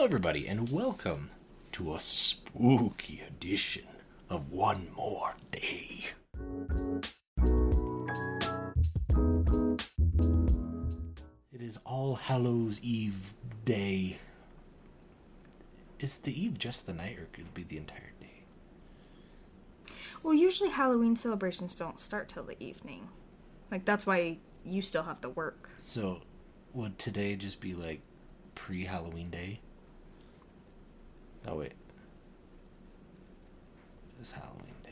everybody, and welcome to a spooky edition of One More Day. It is All Hallows Eve day. Is the eve just the night, or could it be the entire day? Well, usually Halloween celebrations don't start till the evening. Like, that's why you still have to work. So, would today just be like pre-Halloween day? Oh, wait. It's Halloween day.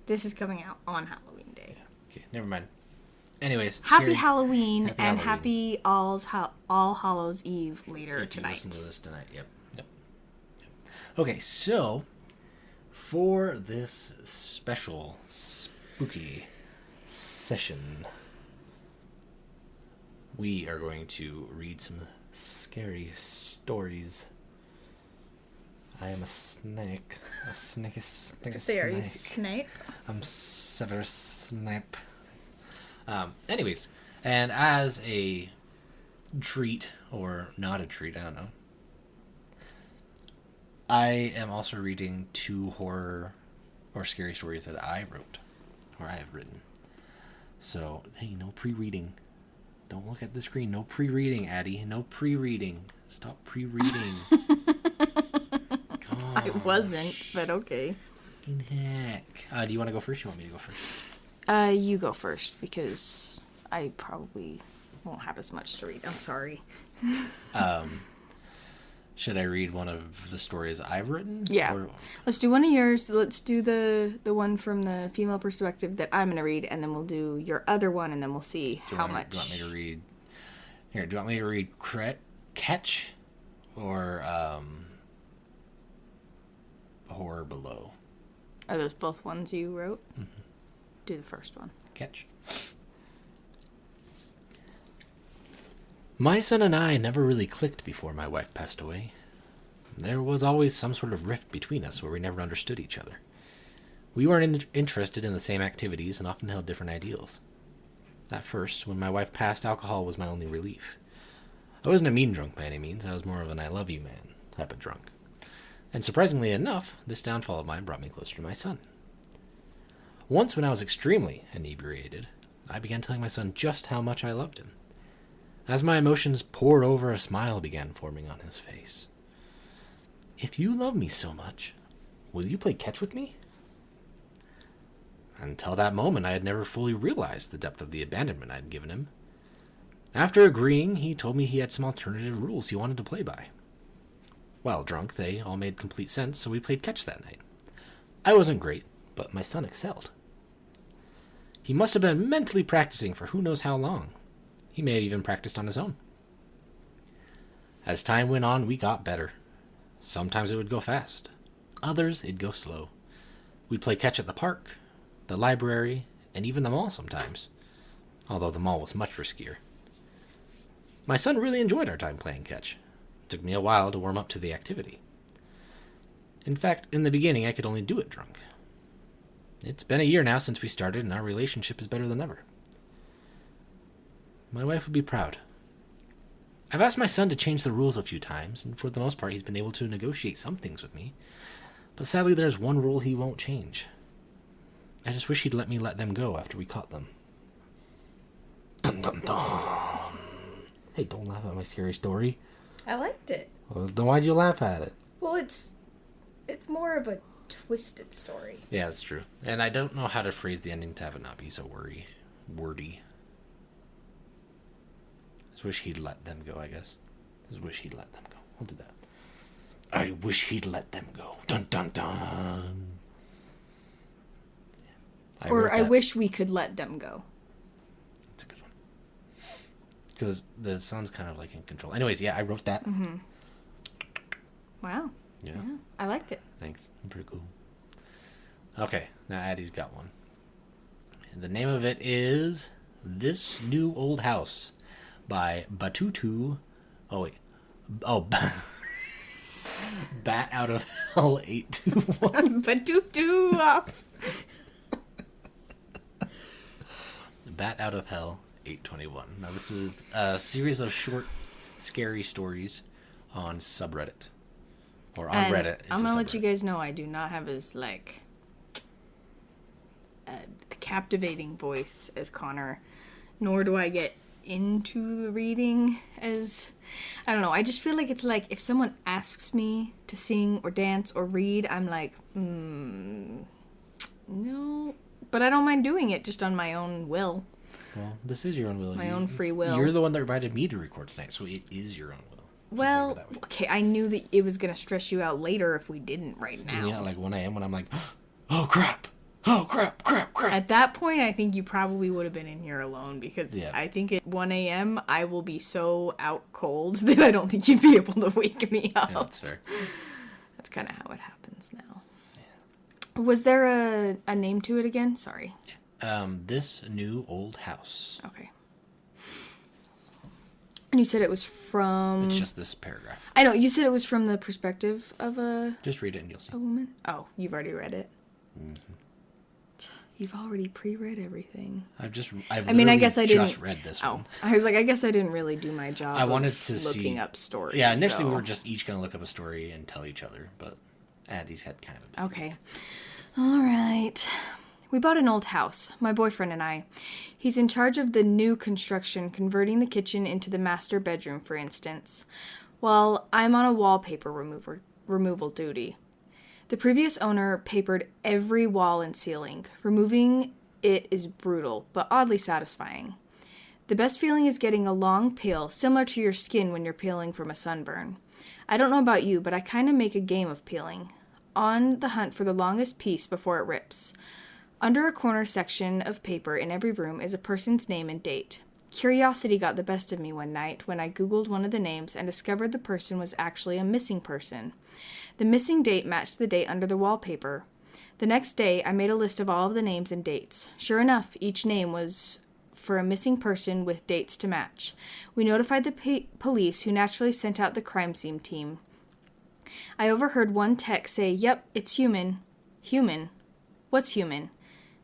This is coming out on Halloween Day. Yeah. Okay, never mind. Anyways, Happy Halloween Happy and Halloween. happy All Hallows Eve later If tonight. you listen to this tonight, yep. Okay, so for this special spooky session, we are going to read some scary stories. I am a snake. A snake is snake. Are you Snape? I'm Severus Snape. Anyways, and as a treat, or not a treat, I don't know, I am also reading 2 horror or scary stories that I wrote, or I have written. So, hey, no pre-reading. Don't look at the screen. No pre-reading, Addi. No pre-reading. Stop pre-reading. I wasn't, but okay. Heck. Do you want to go first? You want me to go first? You go first, because I probably won't have as much to read. I'm sorry. Should I read one of the stories I've written? Yeah. Or... Let's do one of yours. Let's do the one from the female perspective that I'm going to read, and then we'll do your other one, and then we'll see how much. Do you want me to read... Here, do you want me to read Catch or Horror Below? Are those both ones you wrote? Mm-hmm. Do the first one. Catch. My son and I never really clicked before my wife passed away. There was always some sort of rift between us where we never understood each other. We weren't interested in the same activities and often held different ideals. At first, when my wife passed, alcohol was my only relief. I wasn't a mean drunk by any means. I was more of an I love you man type of drunk. And surprisingly enough, this downfall of mine brought me closer to my son. Once when I was extremely inebriated, I began telling my son just how much I loved him. As my emotions poured over, a smile began forming on his face. If you love me so much, will you play catch with me? Until that moment, I had never fully realized the depth of the abandonment I had given him. After agreeing, he told me he had some alternative rules he wanted to play by. While drunk, they all made complete sense, so we played catch that night. I wasn't great, but my son excelled. He must have been mentally practicing for who knows how long. He may have even practiced on his own. As time went on, we got better. Sometimes it would go fast. Others, it'd go slow. We'd play catch at the park, the library, and even the mall sometimes. Although the mall was much riskier. My son really enjoyed our time playing catch. It took me a while to warm up to the activity. In fact, in the beginning, I could only do it drunk. It's been a year now since we started, and our relationship is better than ever. My wife would be proud. I've asked my son to change the rules a few times, and for the most part he's been able to negotiate some things with me. But sadly there's one rule he won't change. I just wish he'd let me let them go after we caught them. Dun dun dun. Hey, don't laugh at my scary story. I liked it. Well, then why'd you laugh at it? Well, it's more of a twisted story. Yeah, that's true. And I don't know how to phrase the ending to have it not be so wordy. Just wish he'd let them go, I guess. Just wish he'd let them go. I'll do that. I wish he'd let them go. Dun dun dun. I wish we could let them go. That's a good one. Because the son's kind of like in control. Anyways, yeah, I wrote that. Mm-hmm. Wow. Yeah. I liked it. Thanks. Pretty cool. Okay, now Addi's got one. The name of it is This New Old House by Batutu. Oh, wait. Oh, Bat Out of Hell 821. Batutu. Bat Out of Hell 821. Now, this is a series of short, scary stories on subreddit. Or on And Reddit. I'm gonna let you guys know I do not have as, like, a captivating voice as Connor, nor do I get into the reading as, I don't know, I just feel like it's like if someone asks me to sing or dance or read, I'm like, no, but I don't mind doing it just on my own will. Well, this is your own will. My own free will. You're the one that invited me to record tonight, so it is your own will. Well, okay, I knew that it was going to stress you out later if we didn't right now. Yeah, like 1 a.m. when I'm like, oh crap, oh crap. At that point, I think you probably would have been in here alone because Yeah. I think at 1 a.m. I will be so out cold that I don't think you'd be able to wake me up. Yeah, that's fair. That's kind of how it happens now. Yeah. Was there a name to it again? Sorry. This New Old House. Okay. And you said it was from... It's just this paragraph. I know, you said it was from the perspective of a Just read it and you'll see. woman? Oh, you've already read it. Mm-hmm. You've already pre-read everything. I guess I didn't... just read this one. I was like, I guess I didn't really do my job I wanted to looking see... up stories. Yeah, initially we were just each going to look up a story and tell each other, but Addi's had kind of a busy Okay. All right. We bought an old house, my boyfriend and I. He's in charge of the new construction, converting the kitchen into the master bedroom, for instance, while I'm on a wallpaper removal duty. The previous owner papered every wall and ceiling. Removing it is brutal, but oddly satisfying. The best feeling is getting a long peel, similar to your skin when you're peeling from a sunburn. I don't know about you, but I kind of make a game of peeling, on the hunt for the longest piece before it rips. Under a corner section of paper in every room is a person's name and date. Curiosity got the best of me one night when I Googled one of the names and discovered the person was actually a missing person. The missing date matched the date under the wallpaper. The next day, I made a list of all of the names and dates. Sure enough, each name was for a missing person with dates to match. We notified the police, who naturally sent out the crime scene team. I overheard one tech say, "Yep, it's human." Human? What's human?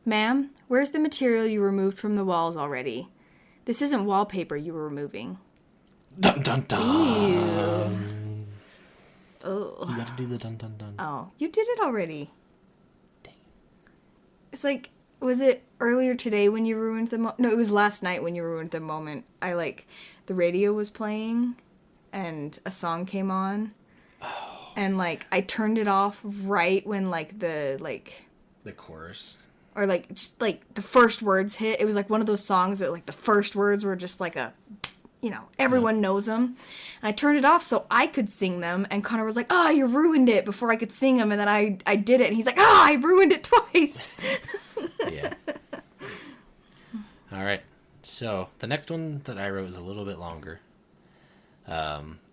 "Ma'am, where's the material you removed from the walls already? This isn't wallpaper you were removing." Dun dun dun. Ew. Oh. You gotta do the dun dun dun. Oh, you did it already. Dang. It's like, was it earlier today when you ruined the No, it was last night when you ruined the moment. The radio was playing and a song came on. Oh. And, I turned it off right when, The chorus. Or, the first words hit. It was, one of those songs that, the first words were just, everyone knows them. And I turned it off so I could sing them. And Connor was like, "Oh, you ruined it," before I could sing them. And then I did it. And he's like, "Oh, I ruined it twice." Yeah. All right. So, the next one that I wrote is a little bit longer.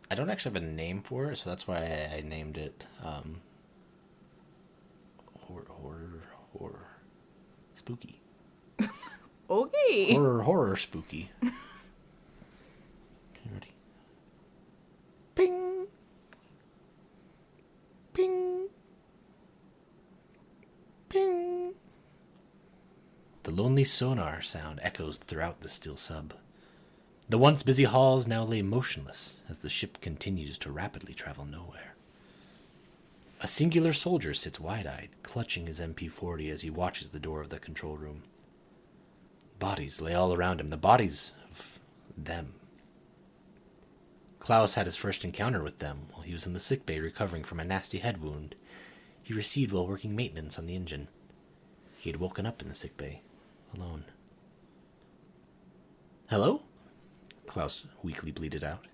I don't actually have a name for it, so that's why I named it horror. Spooky. Okay. Horror spooky. Okay, ready? Ping. Ping. Ping. The lonely sonar sound echoes throughout the still sub. The once busy halls now lay motionless as the ship continues to rapidly travel nowhere. A singular soldier sits wide-eyed, clutching his MP40 as he watches the door of the control room. Bodies lay all around him, the bodies of them. Klaus had his first encounter with them while he was in the sickbay recovering from a nasty head wound he received while working maintenance on the engine. He had woken up in the sickbay, alone. "Hello?" Klaus weakly bleated out.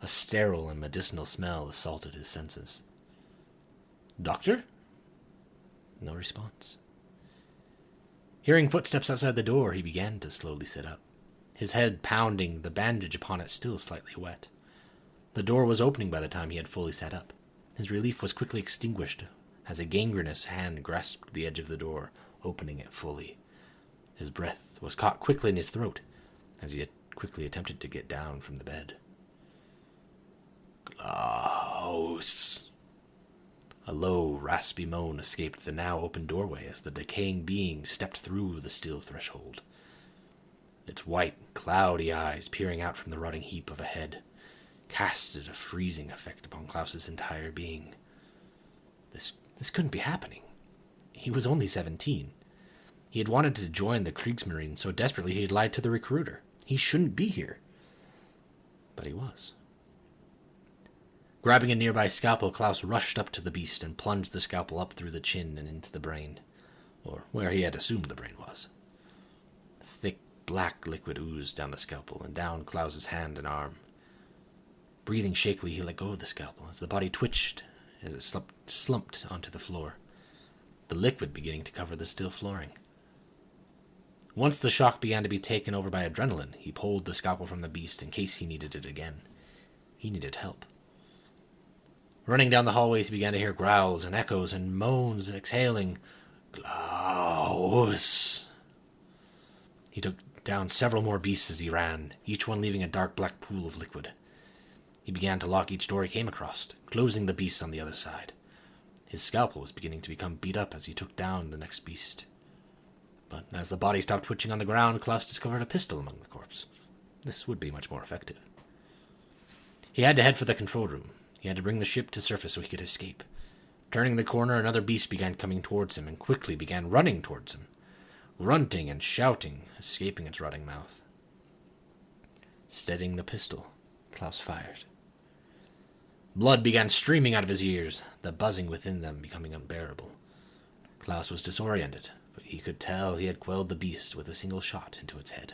A sterile and medicinal smell assaulted his senses. "Doctor?" No response. Hearing footsteps outside the door, he began to slowly sit up, his head pounding, the bandage upon it still slightly wet. The door was opening by the time he had fully sat up. His relief was quickly extinguished as a gangrenous hand grasped the edge of the door, opening it fully. His breath was caught quickly in his throat as he quickly attempted to get down from the bed. "Klaus!" A low, raspy moan escaped the now open doorway as the decaying being stepped through the steel threshold. Its white, cloudy eyes peering out from the rotting heap of a head. casted a freezing effect upon Klaus's entire being. This couldn't be happening. He was only 17. He had wanted to join the Kriegsmarine so desperately he had lied to the recruiter. He shouldn't be here. But he was. Grabbing a nearby scalpel, Klaus rushed up to the beast and plunged the scalpel up through the chin and into the brain, or where he had assumed the brain was. Thick, black liquid oozed down the scalpel and down Klaus's hand and arm. Breathing shakily, he let go of the scalpel as the body twitched as it slumped onto the floor, the liquid beginning to cover the steel flooring. Once the shock began to be taken over by adrenaline, he pulled the scalpel from the beast in case he needed it again. He needed help. Running down the hallways, he began to hear growls and echoes and moans exhaling, "Klaus!" He took down several more beasts as he ran, each one leaving a dark black pool of liquid. He began to lock each door he came across, closing the beasts on the other side. His scalpel was beginning to become beat up as he took down the next beast. But as the body stopped twitching on the ground, Klaus discovered a pistol among the corpse. This would be much more effective. He had to head for the control room. He had to bring the ship to surface so he could escape. Turning the corner, another beast began coming towards him and quickly began running towards him, grunting and shouting, escaping its rotting mouth. Steadying the pistol, Klaus fired. Blood began streaming out of his ears, the buzzing within them becoming unbearable. Klaus was disoriented, but he could tell he had quelled the beast with a single shot into its head.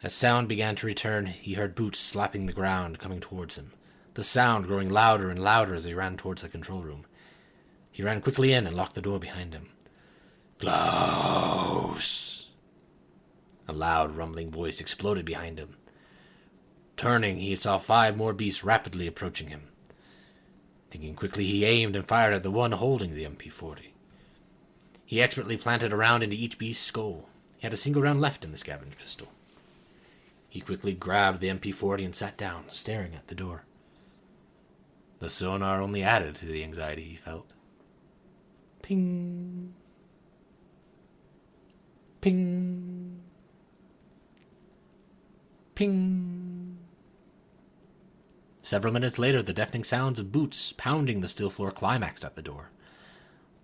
As sound began to return, he heard boots slapping the ground coming towards him, the sound growing louder and louder as he ran towards the control room. He ran quickly in and locked the door behind him. "Klaus!" A loud, rumbling voice exploded behind him. Turning, he saw 5 more beasts rapidly approaching him. Thinking quickly, he aimed and fired at the one holding the MP40. He expertly planted a round into each beast's skull. He had a single round left in the scavenge pistol. He quickly grabbed the MP40 and sat down, staring at the door. The sonar only added to the anxiety he felt. Ping. Ping. Ping. Several minutes later, the deafening sounds of boots pounding the steel floor climaxed at the door.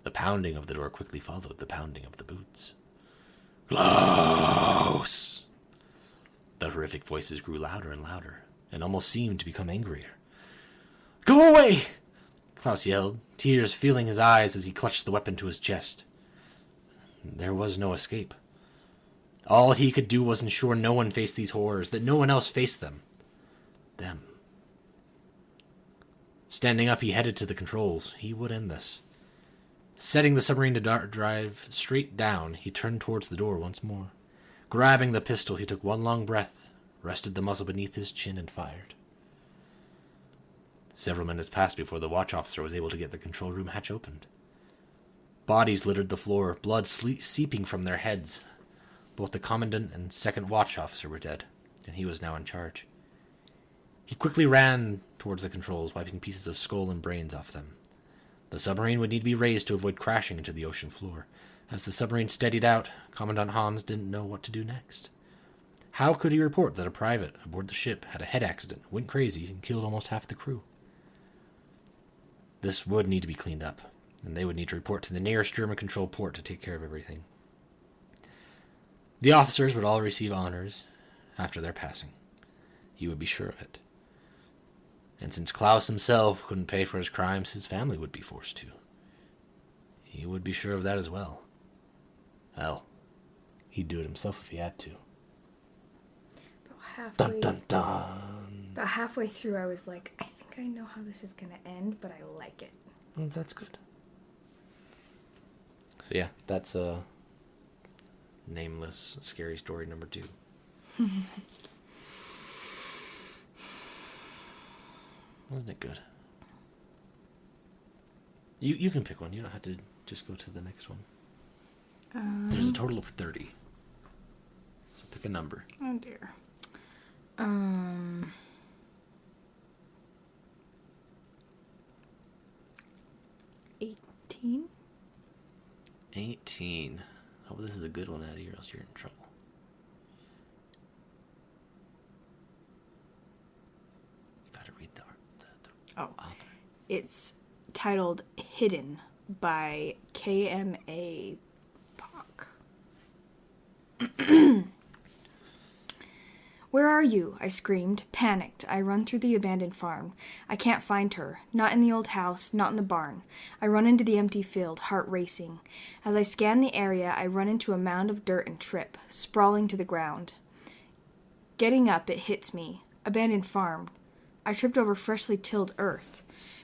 The pounding of the door quickly followed the pounding of the boots. "Klaus!" The horrific voices grew louder and louder, and almost seemed to become angrier. "Go away!" Klaus yelled, tears filling his eyes as he clutched the weapon to his chest. There was no escape. All he could do was ensure no one faced these horrors, that no one else faced them. Them. Standing up, he headed to the controls. He would end this. Setting the submarine to drive straight down, he turned towards the door once more. Grabbing the pistol, he took one long breath, rested the muzzle beneath his chin, and fired. Several minutes passed before the watch officer was able to get the control room hatch opened. Bodies littered the floor, blood seeping from their heads. Both the commandant and second watch officer were dead, and he was now in charge. He quickly ran towards the controls, wiping pieces of skull and brains off them. The submarine would need to be raised to avoid crashing into the ocean floor. As the submarine steadied out, Commandant Hans didn't know what to do next. How could he report that a private aboard the ship had a head accident, went crazy, and killed almost half the crew? This would need to be cleaned up, and they would need to report to the nearest German control port to take care of everything. The officers would all receive honors after their passing. He would be sure of it. And since Klaus himself couldn't pay for his crimes, his family would be forced to. He would be sure of that as well. Hell, he'd do it himself if he had to. Dun dun dun. About halfway through, I was like, I think I know how this is going to end, but I like it. Oh, that's good. So yeah, that's Nameless Scary Story number 2. Wasn't it good? You can pick one. You don't have to just go to the next one. There's a total of 30. So pick a number. Oh dear. 18? 18. Hope this is a good one, Addi, or else you're in trouble. Oh. It's titled Hidden by KMA Pock. Where are you? I screamed. Panicked, I run through the abandoned farm. I can't find her. Not in the old house, not in the barn. I run into the empty field, heart racing. As I scan the area, I run into a mound of dirt and trip, sprawling to the ground. Getting up, it hits me. Abandoned farm. I tripped over freshly tilled earth.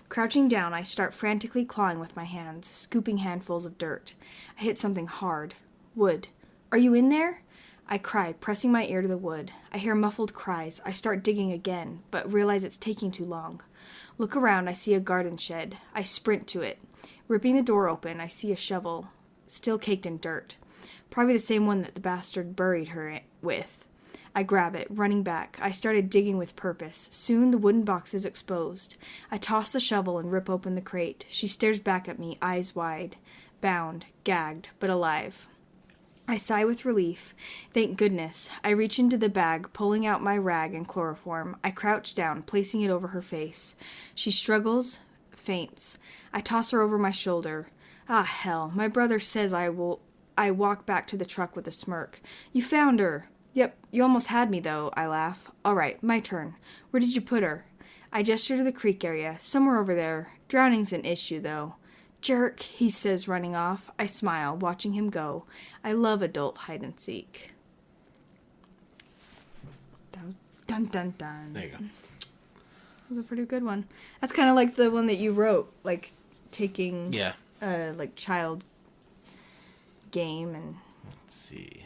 Crouching down, I start frantically clawing with my hands, scooping handfuls of dirt. I hit something hard. Wood. Are you in there? I cry, pressing my ear to the wood. I hear muffled cries. I start digging again, but realize it's taking too long. Look around, I see a garden shed. I sprint to it. Ripping the door open, I see a shovel, still caked in dirt. Probably the same one that the bastard buried her with. I grab it, running back. I started digging with purpose. Soon the wooden box is exposed. I toss the shovel and rip open the crate. She stares back at me, eyes wide. Bound, gagged, but alive. I sigh with relief. Thank goodness. I reach into the bag, pulling out my rag and chloroform. I crouch down, placing it over her face. She struggles, faints. I toss her over my shoulder. Ah, hell. My brother says I walk back to the truck with a smirk. You found her. Yep, you almost had me, though, I laugh. All right, my turn. Where did you put her? I gesture to the creek area. Somewhere over there. Drowning's an issue, though. Jerk, he says, running off. I smile, watching him go. I love adult hide-and-seek. That was dun dun dun. There you go. That was a pretty good one. That's kind of like the one that you wrote, like taking like child game and... Let's see.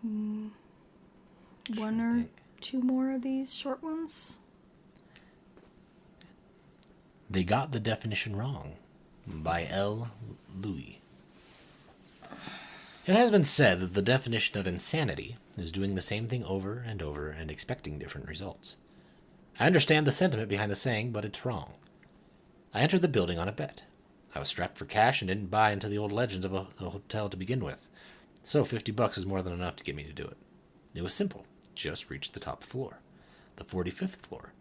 One or two more of these short ones. They Got the Definition Wrong by L. Louis. It has been said that the definition of insanity is doing the same thing over and over and expecting different results. I understand the sentiment behind the saying, but it's wrong. I entered the building on a bet. I was strapped for cash and didn't buy into the old legends of a hotel to begin with, so $50 is more than enough to get me to do it. It was simple. Just reached the top floor. The 45th floor.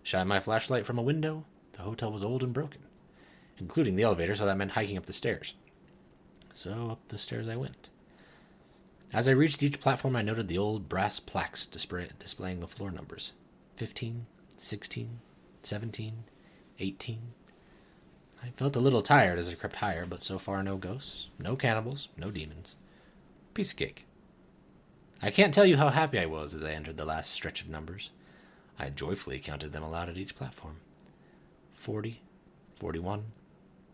Shine my flashlight from a window. The hotel was old and broken, including the elevator, so that meant hiking up the stairs. So up the stairs I went. As I reached each platform, I noted the old brass plaques displaying the floor numbers. 15, 16, 17, 18. I felt a little tired as I crept higher, but so far no ghosts, no cannibals, no demons. Piece of cake. I can't tell you how happy I was as I entered the last stretch of numbers. I joyfully counted them aloud at each platform. 40, 41,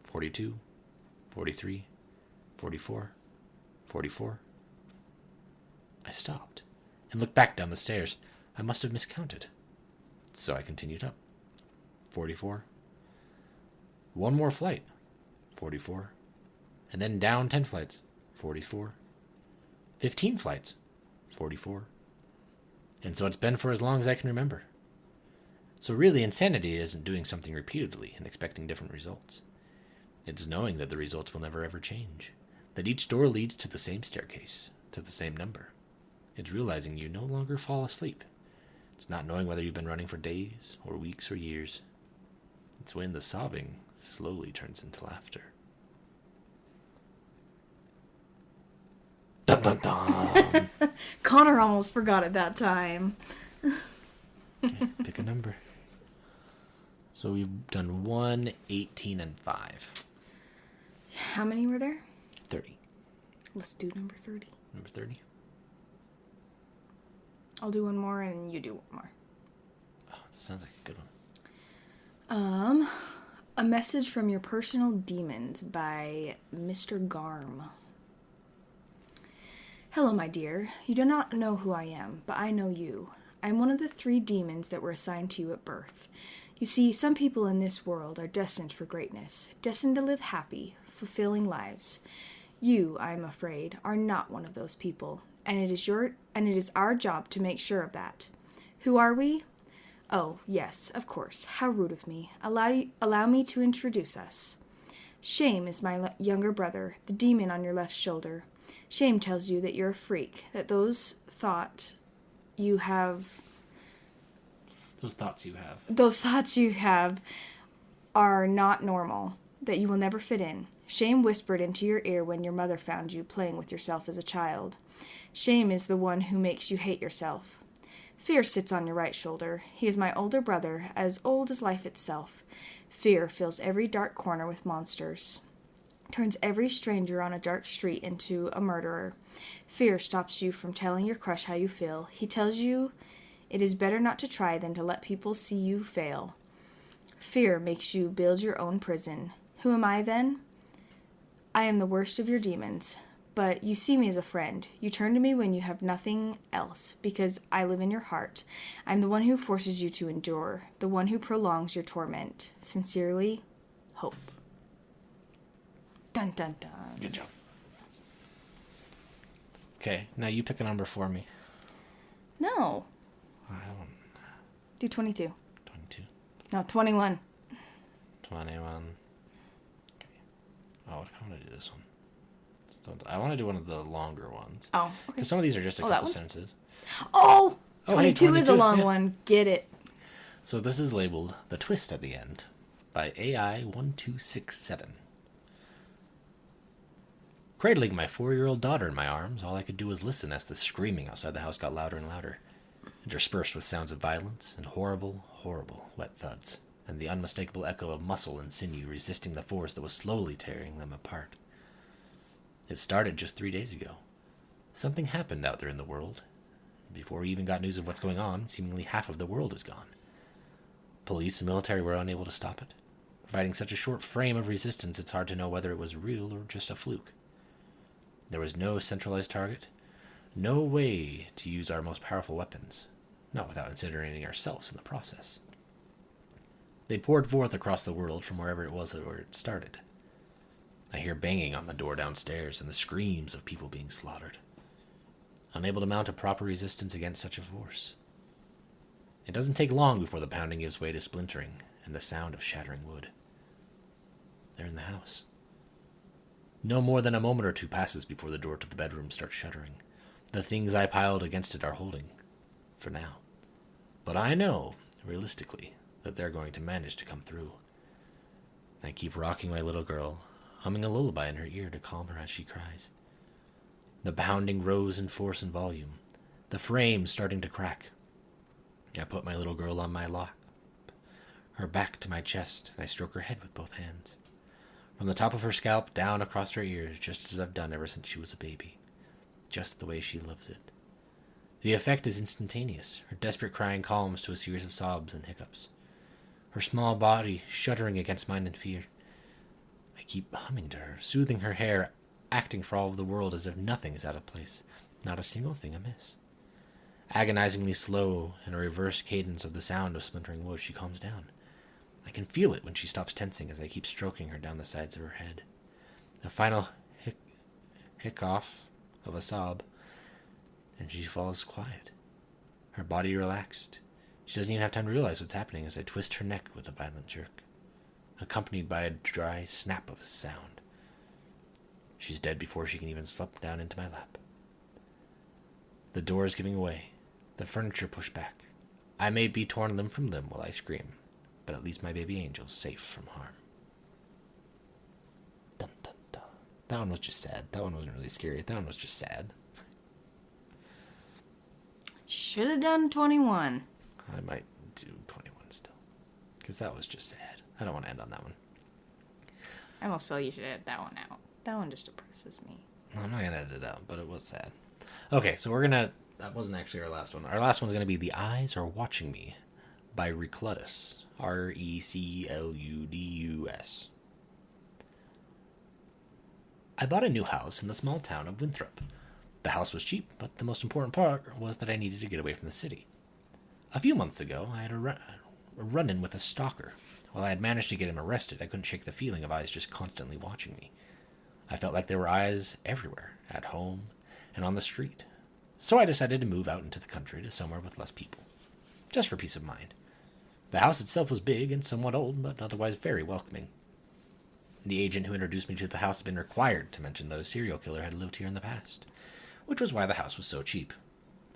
42, 43, 44, 44. I stopped and looked back down the stairs. I must have miscounted. So I continued up. 44. One more flight. 44. And then down 10 flights. 44. 15 flights. 44. And so it's been for as long as I can remember. So really, insanity isn't doing something repeatedly and expecting different results. It's knowing that the results will never ever change. That each door leads to the same staircase, to the same number. It's realizing you no longer fall asleep. It's not knowing whether you've been running for days or weeks or years. It's when the sobbing slowly turns into laughter. Dun dun dun! Connor almost forgot it that time. Okay, pick a number. So we've done 1, 18, and 5. How many were there? 30. Let's do number 30. Number 30. I'll do one more and you do one more. Oh, that sounds like a good one. A Message from Your Personal Demons by Mr. Garm. Hello, my dear. You do not know who I am, but I know you. I am one of the 3 demons that were assigned to you at birth. You see, some people in this world are destined for greatness, destined to live happy, fulfilling lives. You, I am afraid, are not one of those people, and it is our job to make sure of that. Who are we? Oh, yes, of course. How rude of me. Allow me to introduce us. Shame is my younger brother, the demon on your left shoulder. Shame tells you that you're a freak, that those thoughts you have are not normal, that you will never fit in. Shame whispered into your ear when your mother found you playing with yourself as a child. Shame is the one who makes you hate yourself. Fear sits on your right shoulder. He is my older brother, as old as life itself. Fear fills every dark corner with monsters, turns every stranger on a dark street into a murderer. Fear stops you from telling your crush how you feel. He tells you it is better not to try than to let people see you fail. Fear makes you build your own prison. Who am I then? I am the worst of your demons, but you see me as a friend. You turn to me when you have nothing else, because I live in your heart. I'm the one who forces you to endure, the one who prolongs your torment. Sincerely, Hope. Dun dun dun. Good job. Okay, now you pick a number for me. No. I don't... Do 22. 22. No, 21. 21. Okay. Oh, I want to do this one. I want to do one of the longer ones. Oh, okay. Because some of these are just a couple sentences. Oh! Oh, 22 hey, 22 is a long one. Get it. So this is labeled The Twist at the End by AI1267. Cradling my 4-year-old daughter in my arms, all I could do was listen as the screaming outside the house got louder and louder, interspersed with sounds of violence and horrible, horrible wet thuds, and the unmistakable echo of muscle and sinew resisting the force that was slowly tearing them apart. It started just 3 days ago. Something happened out there in the world. Before we even got news of what's going on, seemingly half of the world is gone. Police and military were unable to stop it. Providing such a short frame of resistance, it's hard to know whether it was real or just a fluke. There was no centralized target, no way to use our most powerful weapons, not without incinerating ourselves in the process. They poured forth across the world from wherever it was where it started. I hear banging on the door downstairs and the screams of people being slaughtered, unable to mount a proper resistance against such a force. It doesn't take long before the pounding gives way to splintering and the sound of shattering wood. They're in the house. No more than a moment or two passes before the door to the bedroom starts shuddering. The things I piled against it are holding, for now. But I know, realistically, that they're going to manage to come through. I keep rocking my little girl, humming a lullaby in her ear to calm her as she cries. The pounding rose in force and volume, the frame starting to crack. I put my little girl on my lap, her back to my chest, and I stroke her head with both hands. From the top of her scalp down across her ears, just as I've done ever since she was a baby. Just the way she loves it. The effect is instantaneous. Her desperate crying calms to a series of sobs and hiccups. Her small body shuddering against mine in fear. I keep humming to her, soothing her hair, acting for all of the world as if nothing is out of place, not a single thing amiss. Agonizingly slow, in a reverse cadence of the sound of splintering wood, she calms down. I can feel it when she stops tensing as I keep stroking her down the sides of her head. A final hick-off of a sob, and she falls quiet, her body relaxed. She doesn't even have time to realize what's happening as I twist her neck with a violent jerk, accompanied by a dry snap of a sound. She's dead before she can even slip down into my lap. The door is giving way, the furniture pushed back. I may be torn limb from limb while I scream, but at least my baby angel's safe from harm. Dun, dun, dun. That one was just sad. That one wasn't really scary. That one was just sad. Should have done 21. I might do 21 still, because that was just sad. I don't want to end on that one. I almost feel you should edit that one out. That one just depresses me. No, I'm not going to edit it out, but it was sad. Okay, so that wasn't actually our last one. Our last one's going to be The Eyes Are Watching Me by Recludus. Recludus. I bought a new house in the small town of Winthrop. The house was cheap, but the most important part was that I needed to get away from the city. A few months ago, I had a run-in with a stalker. While I had managed to get him arrested, I couldn't shake the feeling of eyes just constantly watching me. I felt like there were eyes everywhere, at home and on the street. So I decided to move out into the country to somewhere with less people, just for peace of mind. The house itself was big and somewhat old, but otherwise very welcoming. The agent who introduced me to the house had been required to mention that a serial killer had lived here in the past, which was why the house was so cheap.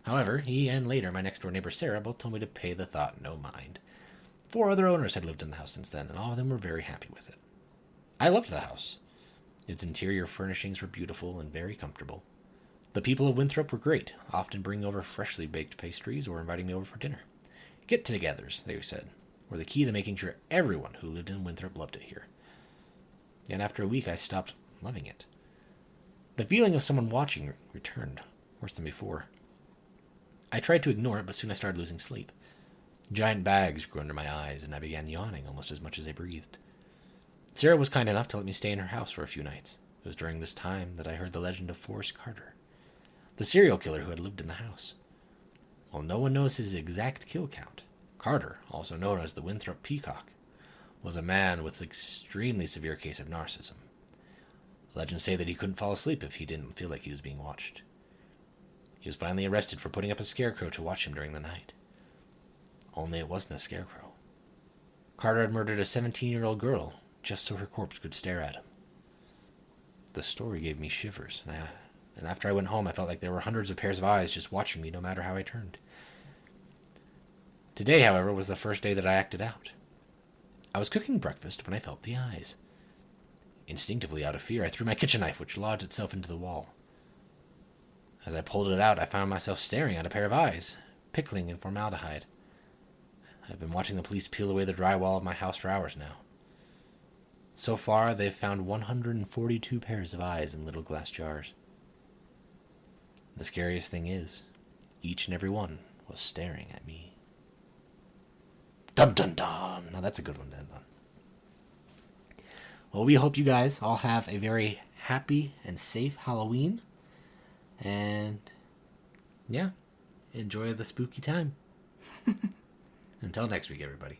However, he and later my next-door neighbor Sarah both told me to pay the thought no mind. 4 other owners had lived in the house since then, and all of them were very happy with it. I loved the house. Its interior furnishings were beautiful and very comfortable. The people of Winthrop were great, often bringing over freshly baked pastries or inviting me over for dinner. Get-togethers, they said, were the key to making sure everyone who lived in Winthrop loved it here. And after a week, I stopped loving it. The feeling of someone watching returned, worse than before. I tried to ignore it, but soon I started losing sleep. Giant bags grew under my eyes, and I began yawning almost as much as I breathed. Sarah was kind enough to let me stay in her house for a few nights. It was during this time that I heard the legend of Forrest Carter, the serial killer who had lived in the house. While no one knows his exact kill count, Carter, also known as the Winthrop Peacock, was a man with an extremely severe case of narcissism. Legends say that he couldn't fall asleep if he didn't feel like he was being watched. He was finally arrested for putting up a scarecrow to watch him during the night. Only it wasn't a scarecrow. Carter had murdered a 17-year-old girl just so her corpse could stare at him. The story gave me shivers, and after I went home I felt like there were hundreds of pairs of eyes just watching me no matter how I turned. Today, however, was the first day that I acted out. I was cooking breakfast when I felt the eyes. Instinctively, out of fear, I threw my kitchen knife, which lodged itself into the wall. As I pulled it out, I found myself staring at a pair of eyes, pickling in formaldehyde. I've been watching the police peel away the drywall of my house for hours now. So far, they've found 142 pairs of eyes in little glass jars. The scariest thing is, each and every one was staring at me. Dun dun dun! Now that's a good one to end on. Well, we hope you guys all have a very happy and safe Halloween. And, yeah, enjoy the spooky time. Until next week, everybody.